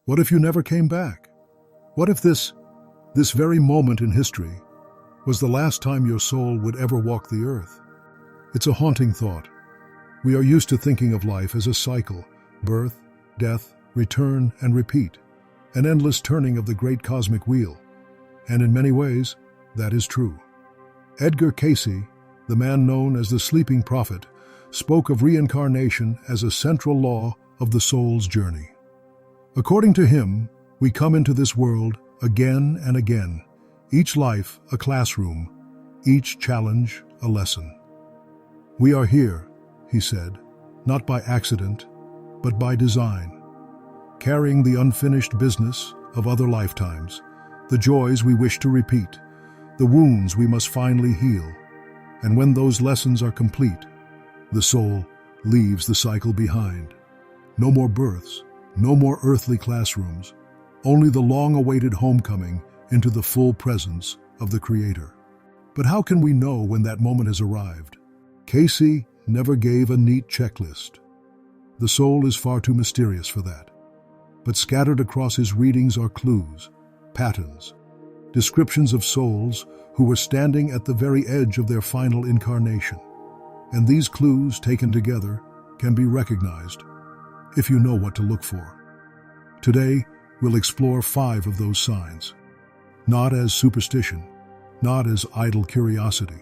What if you never came back? What if this very moment in history was the last time your soul would ever walk the earth? It's a haunting thought. We are used to thinking of life as a cycle: birth, death, return, and repeat, an endless turning of the great cosmic wheel. And in many ways, that is true. Edgar Cayce, the man known as the Sleeping Prophet, spoke of reincarnation as a central law of the soul's journey. According to him, we come into this world again and again, each life a classroom, each challenge a lesson. We are here, he said, not by accident, but by design, carrying the unfinished business of other lifetimes, the joys we wish to repeat, the wounds we must finally heal. And when those lessons are complete, the soul leaves the cycle behind. No more births, no more earthly classrooms, only the long-awaited homecoming into the full presence of the Creator. But how can we know when that moment has arrived? Cayce never gave a neat checklist. The soul is far too mysterious for that. But scattered across his readings are clues, patterns, descriptions of souls who were standing at the very edge of their final incarnation. And these clues, taken together, can be recognized if you know what to look for. Today, we'll explore 5 of those signs, not as superstition, not as idle curiosity,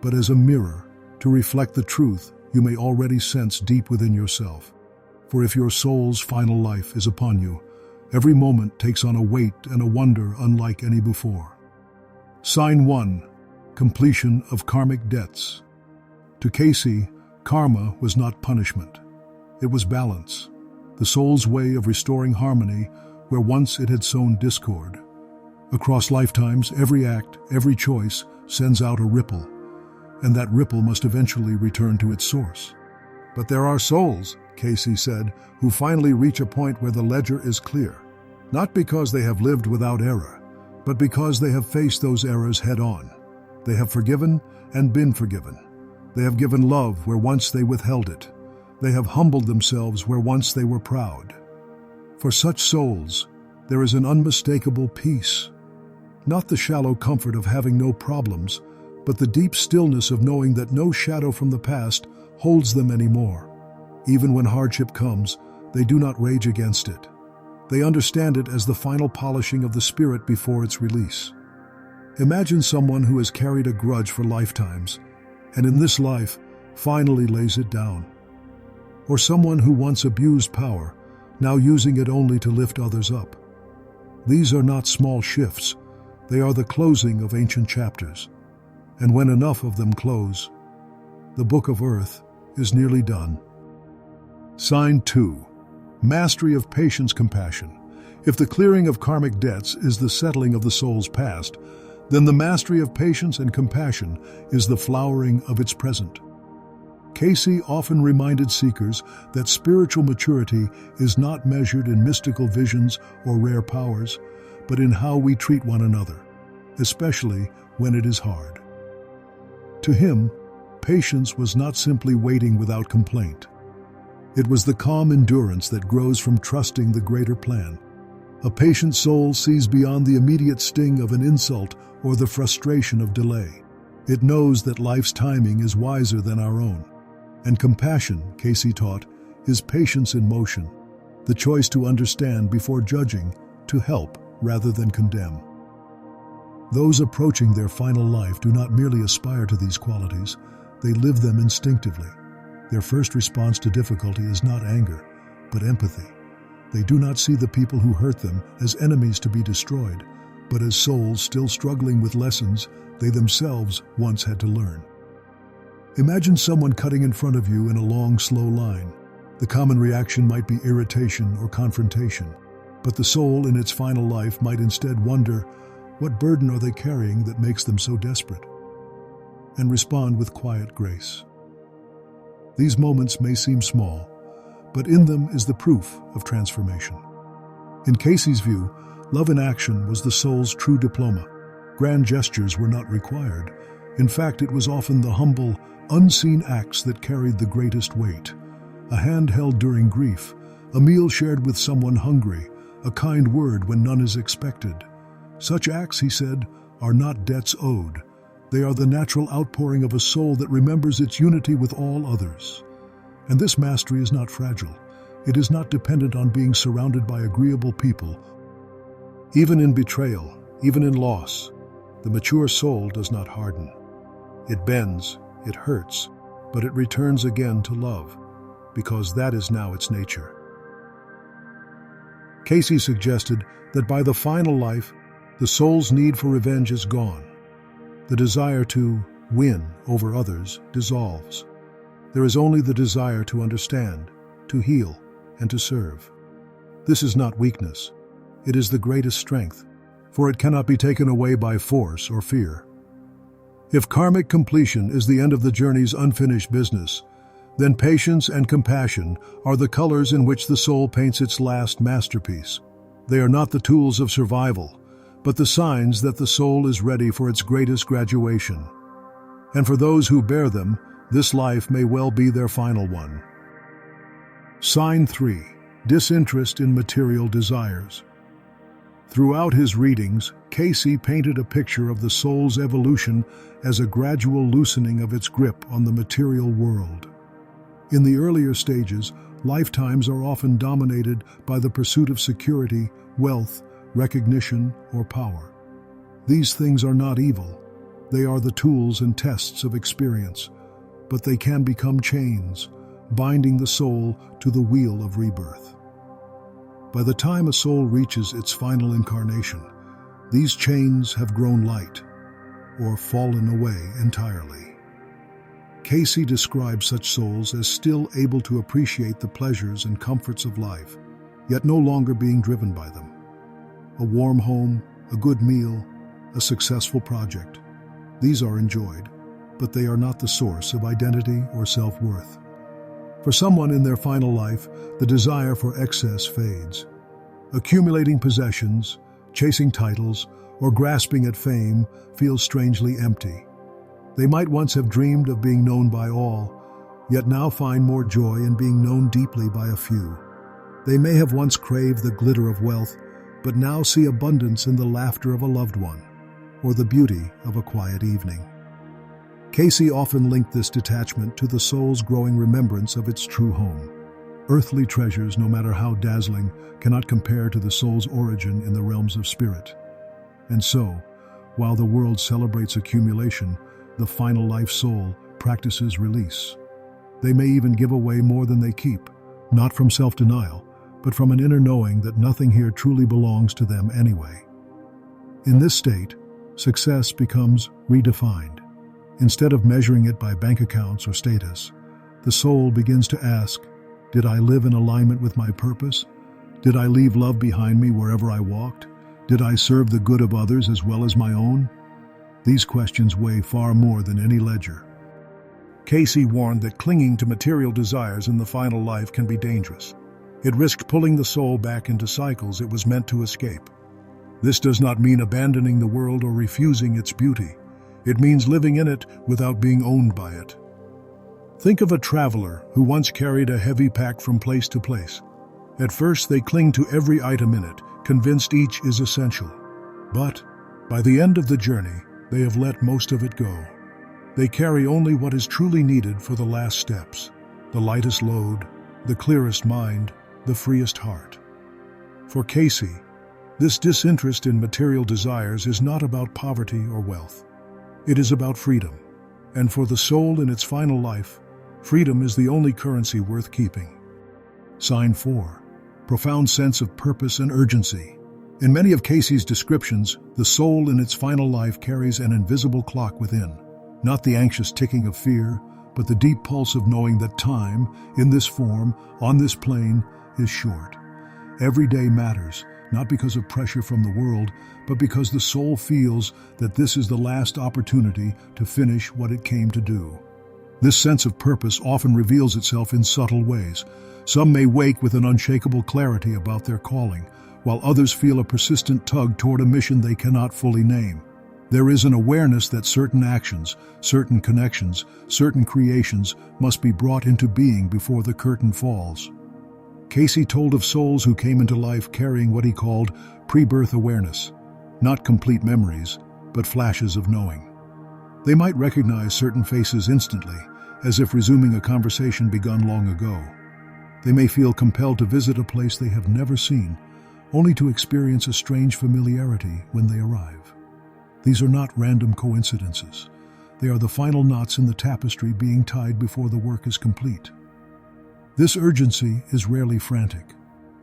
but as a mirror to reflect the truth you may already sense deep within yourself. For if your soul's final life is upon you, every moment takes on a weight and a wonder unlike any before. Sign 1. Completion of karmic debts. To Cayce, karma was not punishment. It was balance, the soul's way of restoring harmony where once it had sown discord. Across lifetimes, every act, every choice sends out a ripple, and that ripple must eventually return to its source. But there are souls, Cayce said, who finally reach a point where the ledger is clear, not because they have lived without error, but because they have faced those errors head-on. They have forgiven and been forgiven. They have given love where once they withheld it. They have humbled themselves where once they were proud. For such souls, there is an unmistakable peace. Not the shallow comfort of having no problems, but the deep stillness of knowing that no shadow from the past holds them anymore. Even when hardship comes, they do not rage against it. They understand it as the final polishing of the spirit before its release. Imagine someone who has carried a grudge for lifetimes, and in this life finally lays it down. Or someone who once abused power, now using it only to lift others up. These are not small shifts, they are the closing of ancient chapters. And when enough of them close, the book of earth is nearly done. Sign 2. Mastery of patience-compassion. If the clearing of karmic debts is the settling of the soul's past, then the mastery of patience and compassion is the flowering of its present. Cayce often reminded seekers that spiritual maturity is not measured in mystical visions or rare powers, but in how we treat one another, especially when it is hard. To him, patience was not simply waiting without complaint. It was the calm endurance that grows from trusting the greater plan. A patient soul sees beyond the immediate sting of an insult or the frustration of delay. It knows that life's timing is wiser than our own. And compassion, Cayce taught, is patience in motion, the choice to understand before judging, to help rather than condemn. Those approaching their final life do not merely aspire to these qualities, they live them instinctively. Their first response to difficulty is not anger, but empathy. They do not see the people who hurt them as enemies to be destroyed, but as souls still struggling with lessons they themselves once had to learn. Imagine someone cutting in front of you in a long, slow line. The common reaction might be irritation or confrontation, but the soul in its final life might instead wonder, what burden are they carrying that makes them so desperate? And respond with quiet grace. These moments may seem small, but in them is the proof of transformation. In Cayce's view, love in action was the soul's true diploma. Grand gestures were not required. In fact, it was often the humble, unseen acts that carried the greatest weight. A hand held during grief, a meal shared with someone hungry, a kind word when none is expected. Such acts, he said, are not debts owed. They are the natural outpouring of a soul that remembers its unity with all others. And this mastery is not fragile. It is not dependent on being surrounded by agreeable people. Even in betrayal, even in loss, the mature soul does not harden. It bends, it hurts, but it returns again to love, because that is now its nature. Cayce suggested that by the final life, the soul's need for revenge is gone. The desire to win over others dissolves. There is only the desire to understand, to heal, and to serve. This is not weakness. It is the greatest strength, for it cannot be taken away by force or fear. If karmic completion is the end of the journey's unfinished business, then patience and compassion are the colors in which the soul paints its last masterpiece. They are not the tools of survival, but the signs that the soul is ready for its greatest graduation. And for those who bear them, this life may well be their final one. Sign 3. Disinterest in material desires. Throughout his readings, Cayce painted a picture of the soul's evolution as a gradual loosening of its grip on the material world. In the earlier stages, lifetimes are often dominated by the pursuit of security, wealth, recognition, or power. These things are not evil. They are the tools and tests of experience, but they can become chains, binding the soul to the wheel of rebirth. By the time a soul reaches its final incarnation, these chains have grown light or fallen away entirely. Cayce describes such souls as still able to appreciate the pleasures and comforts of life, yet no longer being driven by them. A warm home, a good meal, a successful project. These are enjoyed, but they are not the source of identity or self-worth. For someone in their final life, the desire for excess fades. Accumulating possessions, chasing titles, or grasping at fame feels strangely empty. They might once have dreamed of being known by all, yet now find more joy in being known deeply by a few. They may have once craved the glitter of wealth, but now see abundance in the laughter of a loved one, or the beauty of a quiet evening. Cayce often linked this detachment to the soul's growing remembrance of its true home. Earthly treasures, no matter how dazzling, cannot compare to the soul's origin in the realms of spirit. And so, while the world celebrates accumulation, the final life soul practices release. They may even give away more than they keep, not from self-denial, but from an inner knowing that nothing here truly belongs to them anyway. In this state, success becomes redefined. Instead of measuring it by bank accounts or status, the soul begins to ask, did I live in alignment with my purpose? Did I leave love behind me wherever I walked? Did I serve the good of others as well as my own? These questions weigh far more than any ledger. Cayce warned that clinging to material desires in the final life can be dangerous. It risked pulling the soul back into cycles it was meant to escape. This does not mean abandoning the world or refusing its beauty. It means living in it without being owned by it. Think of a traveler who once carried a heavy pack from place to place. At first, they cling to every item in it, convinced each is essential. But by the end of the journey, they have let most of it go. They carry only what is truly needed for the last steps, the lightest load, the clearest mind, the freest heart. For Cayce, this disinterest in material desires is not about poverty or wealth. It is about freedom. And for the soul in its final life, freedom is the only currency worth keeping. Sign 4. Profound sense of purpose and urgency. In many of Cayce's descriptions, the soul in its final life carries an invisible clock within. Not the anxious ticking of fear, but the deep pulse of knowing that time, in this form, on this plane, is short. Every day matters, not because of pressure from the world, but because the soul feels that this is the last opportunity to finish what it came to do. This sense of purpose often reveals itself in subtle ways. Some may wake with an unshakable clarity about their calling, while others feel a persistent tug toward a mission they cannot fully name. There is an awareness that certain actions, certain connections, certain creations must be brought into being before the curtain falls. Cayce told of souls who came into life carrying what he called pre-birth awareness, not complete memories, but flashes of knowing. They might recognize certain faces instantly, as if resuming a conversation begun long ago. They may feel compelled to visit a place they have never seen, only to experience a strange familiarity when they arrive. These are not random coincidences. They are the final knots in the tapestry being tied before the work is complete. This urgency is rarely frantic.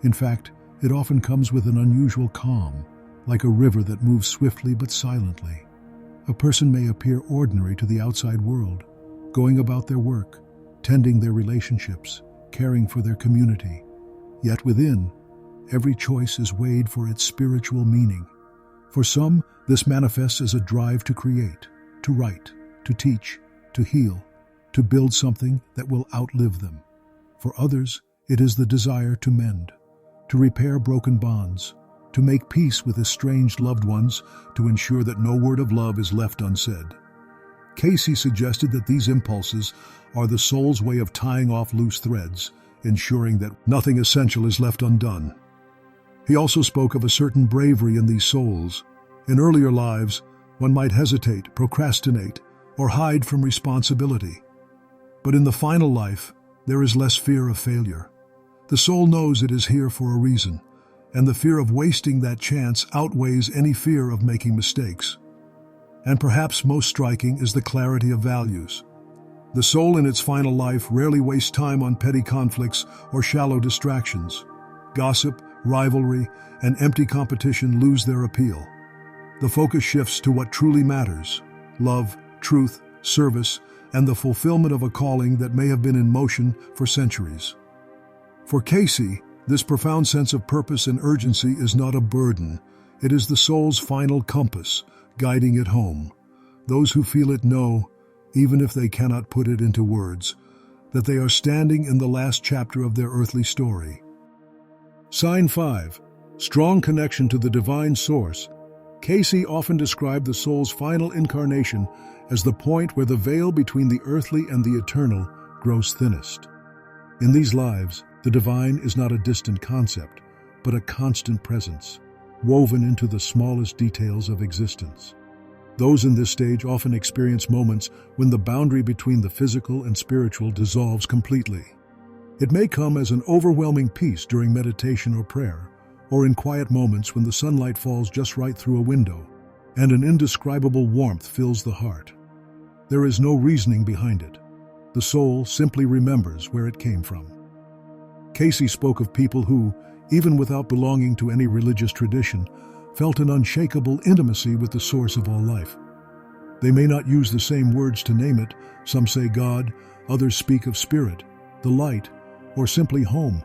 In fact, it often comes with an unusual calm, like a river that moves swiftly but silently. A person may appear ordinary to the outside world, going about their work, tending their relationships, caring for their community. Yet within, every choice is weighed for its spiritual meaning. For some, this manifests as a drive to create, to write, to teach, to heal, to build something that will outlive them. For others, it is the desire to mend, to repair broken bonds, to make peace with estranged loved ones, to ensure that no word of love is left unsaid. Cayce suggested that these impulses are the soul's way of tying off loose threads, ensuring that nothing essential is left undone. He also spoke of a certain bravery in these souls. In earlier lives, one might hesitate, procrastinate, or hide from responsibility. But in the final life, there is less fear of failure. The soul knows it is here for a reason, and the fear of wasting that chance outweighs any fear of making mistakes. And perhaps most striking is the clarity of values. The soul in its final life rarely wastes time on petty conflicts or shallow distractions. Gossip, rivalry, and empty competition lose their appeal. The focus shifts to what truly matters: love, truth, service, and the fulfillment of a calling that may have been in motion for centuries. For Cayce, this profound sense of purpose and urgency is not a burden. It is the soul's final compass, guiding it home. Those who feel it know, even if they cannot put it into words, that they are standing in the last chapter of their earthly story. Sign 5. Strong connection to the divine source. Cayce often described the soul's final incarnation as the point where the veil between the earthly and the eternal grows thinnest. In these lives, the divine is not a distant concept, but a constant presence, woven into the smallest details of existence. Those in this stage often experience moments when the boundary between the physical and spiritual dissolves completely. It may come as an overwhelming peace during meditation or prayer, or in quiet moments when the sunlight falls just right through a window, and an indescribable warmth fills the heart. There is no reasoning behind it. The soul simply remembers where it came from. Cayce spoke of people who, even without belonging to any religious tradition, felt an unshakable intimacy with the source of all life. They may not use the same words to name it. Some say God, others speak of spirit, the light, or simply home.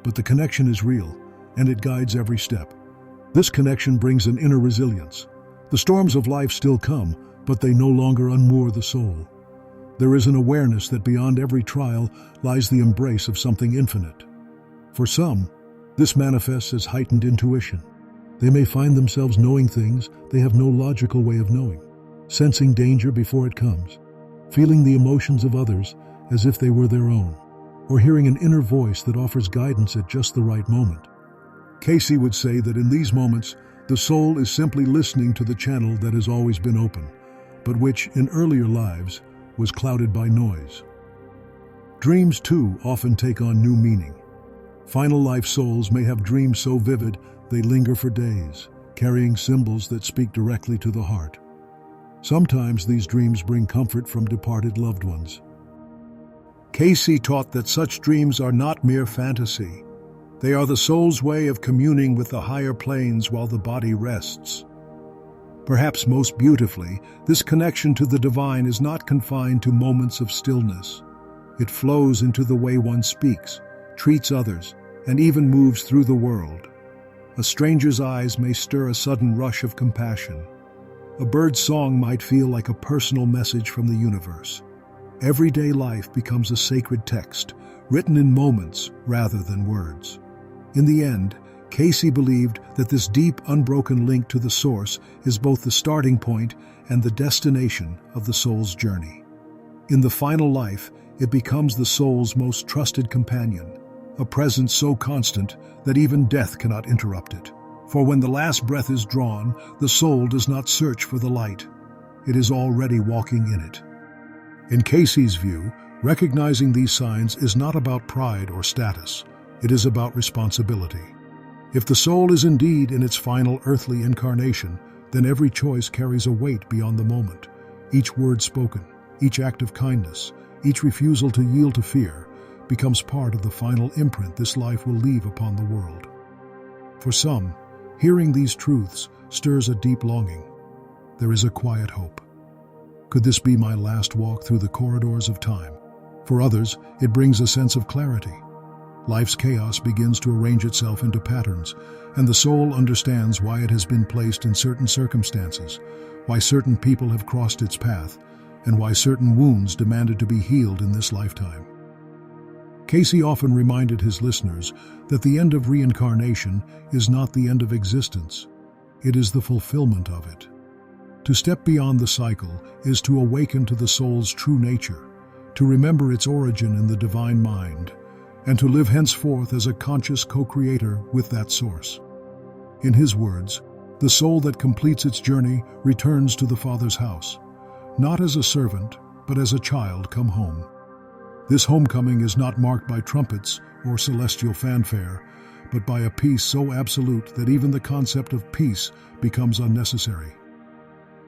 But the connection is real, and it guides every step. This connection brings an inner resilience. The storms of life still come, but they no longer unmoor the soul. There is an awareness that beyond every trial lies the embrace of something infinite. For some, this manifests as heightened intuition. They may find themselves knowing things they have no logical way of knowing, sensing danger before it comes, feeling the emotions of others as if they were their own, or hearing an inner voice that offers guidance at just the right moment. Cayce would say that in these moments, the soul is simply listening to the channel that has always been open, but which, in earlier lives, was clouded by noise. Dreams, too, often take on new meaning. Final life souls may have dreams so vivid they linger for days, carrying symbols that speak directly to the heart. Sometimes these dreams bring comfort from departed loved ones. Cayce taught that such dreams are not mere fantasy. They are the soul's way of communing with the higher planes while the body rests. Perhaps most beautifully, this connection to the divine is not confined to moments of stillness. It flows into the way one speaks, treats others, and even moves through the world. A stranger's eyes may stir a sudden rush of compassion. A bird's song might feel like a personal message from the universe. Everyday life becomes a sacred text, written in moments rather than words. In the end, Cayce believed that this deep, unbroken link to the source is both the starting point and the destination of the soul's journey. In the final life, it becomes the soul's most trusted companion, a presence so constant that even death cannot interrupt it. For when the last breath is drawn, the soul does not search for the light. It is already walking in it. In Cayce's view, recognizing these signs is not about pride or status. It is about responsibility. If the soul is indeed in its final earthly incarnation, then every choice carries a weight beyond the moment. Each word spoken, each act of kindness, each refusal to yield to fear, becomes part of the final imprint this life will leave upon the world. For some, hearing these truths stirs a deep longing. There is a quiet hope. Could this be my last walk through the corridors of time? For others, it brings a sense of clarity. Life's chaos begins to arrange itself into patterns, and the soul understands why it has been placed in certain circumstances, why certain people have crossed its path, and why certain wounds demanded to be healed in this lifetime. Cayce often reminded his listeners that the end of reincarnation is not the end of existence. It is the fulfillment of it. To step beyond the cycle is to awaken to the soul's true nature, to remember its origin in the divine mind, and to live henceforth as a conscious co-creator with that source. In his words, the soul that completes its journey returns to the Father's house, not as a servant, but as a child come home. This homecoming is not marked by trumpets or celestial fanfare, but by a peace so absolute that even the concept of peace becomes unnecessary.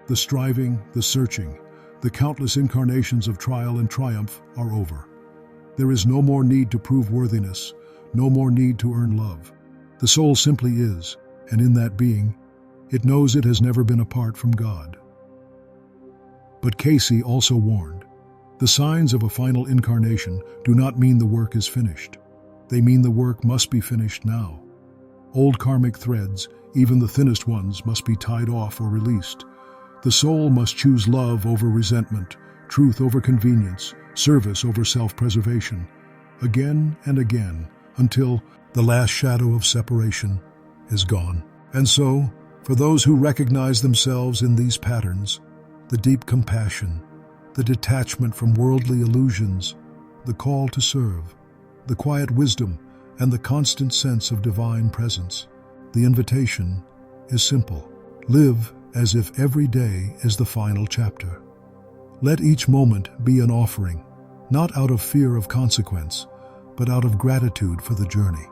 The striving, the searching, the countless incarnations of trial and triumph are over. There is no more need to prove worthiness, no more need to earn love. The soul simply is, and in that being, it knows it has never been apart from God. But Cayce also warned, the signs of a final incarnation do not mean the work is finished. They mean the work must be finished now. Old karmic threads, even the thinnest ones, must be tied off or released. The soul must choose love over resentment, truth over convenience, service over self-preservation, again and again, until the last shadow of separation is gone. And so, for those who recognize themselves in these patterns, the deep compassion, the detachment from worldly illusions, the call to serve, the quiet wisdom, and the constant sense of divine presence, the invitation is simple. Live as if every day is the final chapter. Let each moment be an offering, not out of fear of consequence, but out of gratitude for the journey.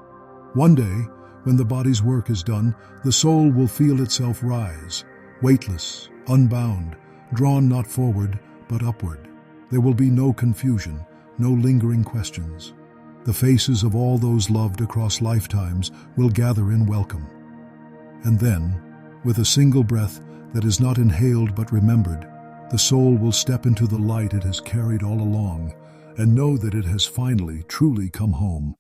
One day, when the body's work is done, the soul will feel itself rise, weightless, unbound, drawn not forward, but upward. There will be no confusion, no lingering questions. The faces of all those loved across lifetimes will gather in welcome. And then, with a single breath that is not inhaled but remembered, the soul will step into the light it has carried all along and know that it has finally, truly come home,